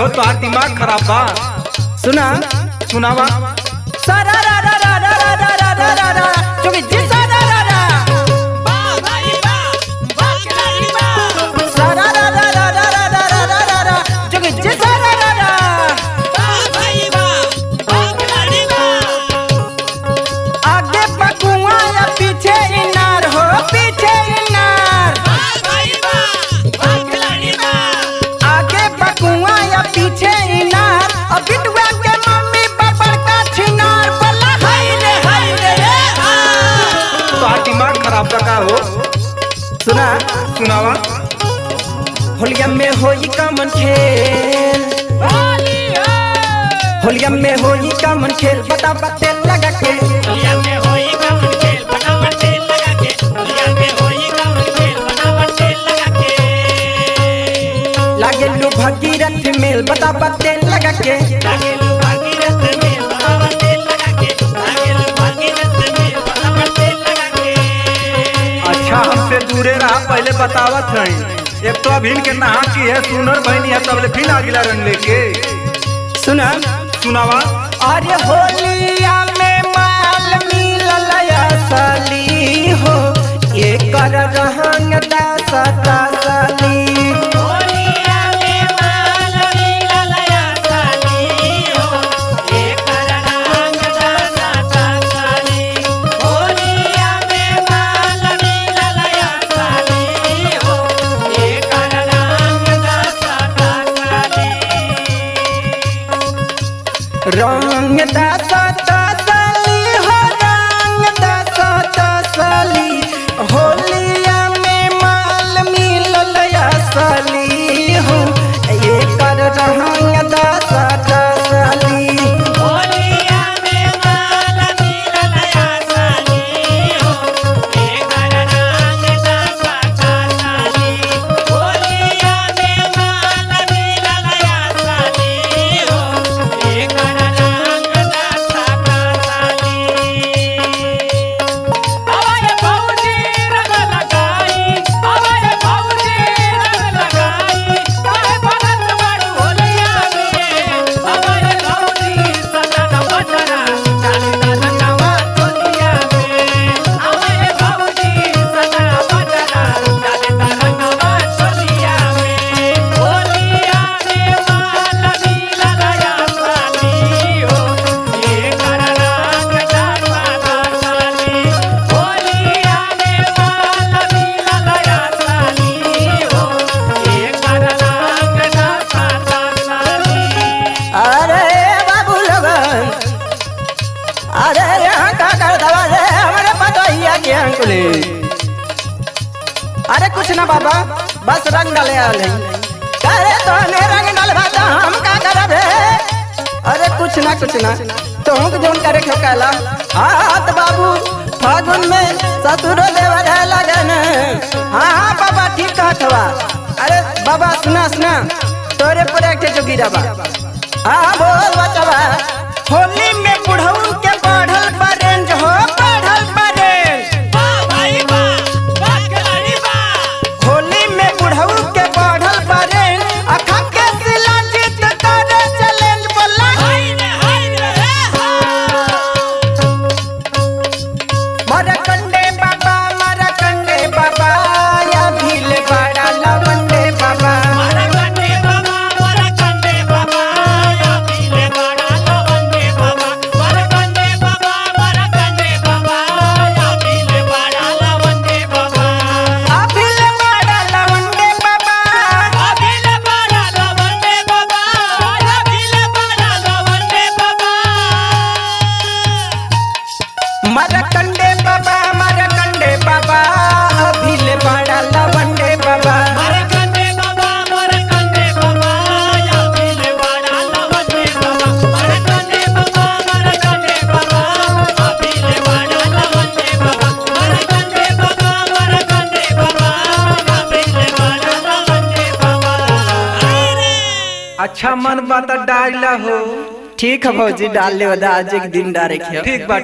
हो तो दिमाग खराब बा। सुना सुनावा। सारा रा रा रा रा रा रा रा रा रा रा जोगी जी सारा रा रा बा भाई बा खिलाड़ी बा सारा रा रा रा रा रा रा रा रा रा जोगी जी सारा रा रा बा भाई बा खिलाड़ी बा आगे बकुआ या पीछे इनार हो पीछे इनार बा भाई बा खिलाड़ी बा आगे बकुआ या पीछे इनार और बिटुआ के मम्मी बबड़ का छिनार बोला हाय रे तो दिमाग खराब का हो। सुना सुनावा। होलिया में होई कामन खेल होलिया में होई कामन खेल बता बते लगा के होलिया में होई कामन खेल फटाफट तेल लगा के होलिया में होई कामन खेल फटाफट तेल लगा के लागे लू भगीरथ मेल बता बते लगा के लागे लो भागीरथ में फटाफट तेल लगा के लागे लो भागीरथ में फटाफट तेल लगा के अच्छा हमसे दूरे रहा पहले बतावत है। एक तो अभी के नहा की है सुनर बहनी है तबले फिर अगला रंग लेके। सुना सुनावा। अरे होलिया में माल मिलल असली हो ये कर रहंग दास तासली होलिया में माल मिलल असली हो एकर रंग दासा तासली होलिया में माल मिलल असली हो एकर रंग दासा तासली रंग दास तासली हो रंग दास तासली होलिया में माल मिलल असली हो ये कर रहंग दास तासली होलिया में माल मिलल असली हो एकर रंग दासा तासली होलिया में माल मिलल असली हो एकर रंग दासा तासली हमारे भौजी रंग लगाई हमारे भौजी रंग लगाई काहे भरत बाड़ी होलिया में हमारे भौजी सदन बजरा चाली रंगवा चोलिया में हमारे भौजी सदन बजरा चाली रंगवा चोलिया में होलिया में माल मिलल असली हो एकर रंग दासा तासली होलिया में माल मिलल असली हो एकर रंग दासा तासली अरे बाबू लगन अरे यहाँ का कर दवा रे हमारे पतोहिया के अंकुली अरे कुछ ना बाबा बस रंग डाले आले अरे तो ने रंग डालवा तो हम का करब रे अरे कुछ ना तो हम जोन करे खो कहला हाथ बाबू फागुन में ससुरो देवर है लगन हाँ बाबा ठीक कहत हवा अरे बाबा सुना तोरे पर एक जो गिरा बा हाँ बोल बचवा होली में बुढ़ऊ के बढ़ल बा रेंज हो बढ़ल बा रेंज बा भाई बा खिलाड़ी बा होली में बुढ़ऊ के बढ़ल बा रेंज अखा के सिला जीत करे चैलेंज बोला हाय रे मरकंडे बाबा या भील बड़ा लवंडे बाबा मारा कंडे बाबा या पीले बड़ा लवंडे बाबा मारा कंडे बाबा या पीले बड़ा लवंडे बाबा अभिल बड़ा लवंडे बाबा अभिले बड़ा लवंडे बाबा अभिले बड़ा लवंडे बाबा मरकंडे बाबा अभिल बड़ा लवंडे बाबा मारा कंडे बाबा या पीले बड़ा लवंडे बाबा मारा कंडे बाबा अभिले बड़ा लवंडे बाबा मारा कंडे बाबा अभिले बड़ा लवंडे बाबा अरे अच्छा मन बात डाला हो। ठीक है भौजी डाल ले आज एक दिन डारे ठीक बा।